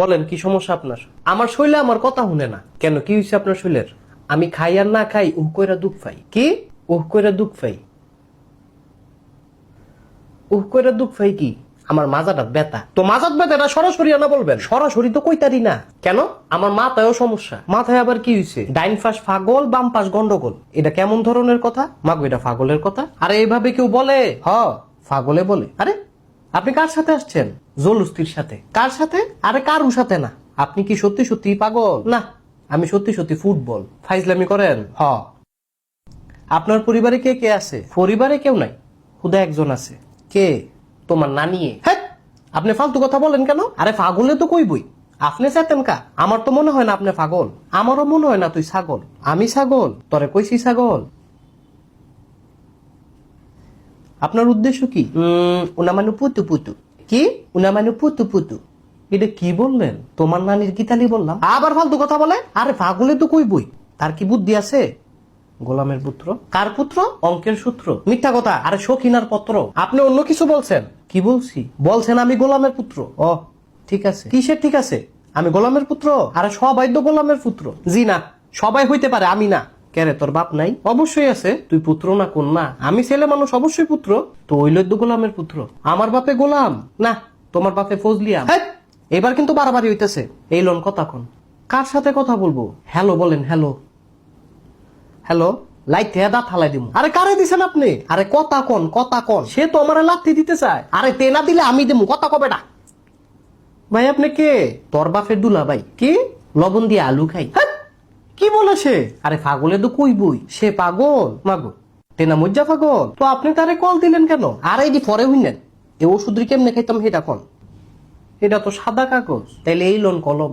বলেন কি সমস্যা আপনার? আমার শরীরে আমার কথা শুনে না কেন? কি হয়েছে আপনার শরীরের? আমি খাই আর না খাই উহ কইরা দুঃখ পাই। কি উহ কইরা দুঃখ পাই? উহ কইরা দুঃখ পাই কি? আমার মাজাটা ব্যথা। তো মাজাত ব্যথা এটা সরাসরি না বলবেন? সরাসরি তো কইতারি না। কেন? আমার মাথায়ও সমস্যা। মাথায় আবার কি হয়েছে? ডাইন পাশ পাগল, বাম পাশ গন্ডগোল। এটা কেমন ধরনের কথা? মাগো এটা পাগলের কথা? আরে এইভাবে কেউ বলে? হ, পাগলে বলে। আরে আপনি কার সাথে আসছেন? জলুস্তির সাথে। কার সাথে? আরে কারুর সাথে না। আপনি কি সত্যি সত্যি পাগল? না, আমি সত্যি সত্যি ফুটবল। ফাইজলামি করেন? হ। আপনার পরিবারে কে কে আছে? পরিবারে কেউ নাই, খুদা একজন আছে। কে? তোমার নানি। হ্যাঁ, আপনি ফালতু কথা বলেন কেন? আরে পাগলে তো কইবই। আপনি চেতেন কা? আমার তো মনে হয় না আপনি পাগল। আমারও মনে হয় না তুই ছাগল। আমি ছাগল? তরে কইছি ছাগল। আপনার উদ্দেশ্য কি? উনা মানু পুতু পুতু। কি? উনা মানু পুতু পুতু। এটা কি বললেন? তোমার নানির গীতালি বললাম। আবার ফালতু কথা বলে? আরে পাগলে তো কইবই। তার কি বুদ্ধি আছে? গোলামের পুত্র? কার পুত্র? অঙ্কের সূত্র। মিথ্যা কথা। আরে শৌখিনার পত্র। আপনি অন্য কিছু বলছেন। কি বলছি? বলছেন আমি গোলামের পুত্র। ও ঠিক আছে। কিসের ঠিক আছে? আমি গোলামের পুত্র? আরে সবাই তো গোলামের পুত্র। জি না, সবাই হইতে পারে, আমি না। কেরে তোর বাপ নাই? অবশ্যই আছে। তুই পুত্র না কন্যা? আমি ছেলে মানুষ, অবশ্যই পুত্র। তো ওইল তো গোলামের পুত্র। আমার বাপে গোলাম না, তোমার বাপে ফজলিয়া। এবার কিন্তু বাড়াবাড়ি হইতেছে। এই লোন কথা কোন? কার সাথে কথা বলবো? হ্যালো বলেন। Hello hello. লাইট থেকে দাঁত হালাই দিব। আরে কারে দিছেন আপনি? আরে কথা কোন, কথা কোন। সে তো আমার লাথি দিতে চায়। আরে তে না দিলে আমি দেবো, কথা কবে না। ভাই আপনি কে? তোর বাপের দুলা ভাই। কি? লবণ দিয়ে আলু খাই। হ্যাঁ, কি বলেছে? আরে পাগলে তো কইবই। সে পাগল মাগো, তেনা মজ্জা পাগল। তো আপনি তারে কল দিলেন কেন? আরে এটি পরে হইলেন। এ ওষুধ কেমনে খাইতাম সেটা কোন? এটা তো সাদা কাগজ। তাইলে এই লোন কলম।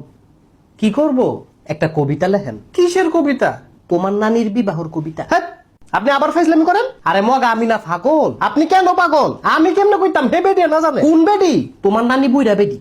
কি করব? একটা কবিতা লেখেন। কিসের কবিতা? তোমার নানির বিবাহর কবিতা। হ্যাঁ, আপনি আবার ফাইজলামি করেন? আরে মগা আমি না পাগল। আপনি কেন পাগল? আমি কেমনে কইতাম? হে বেডি না জানে কোন বেডি? তোমার নানি বুইরা বেডি।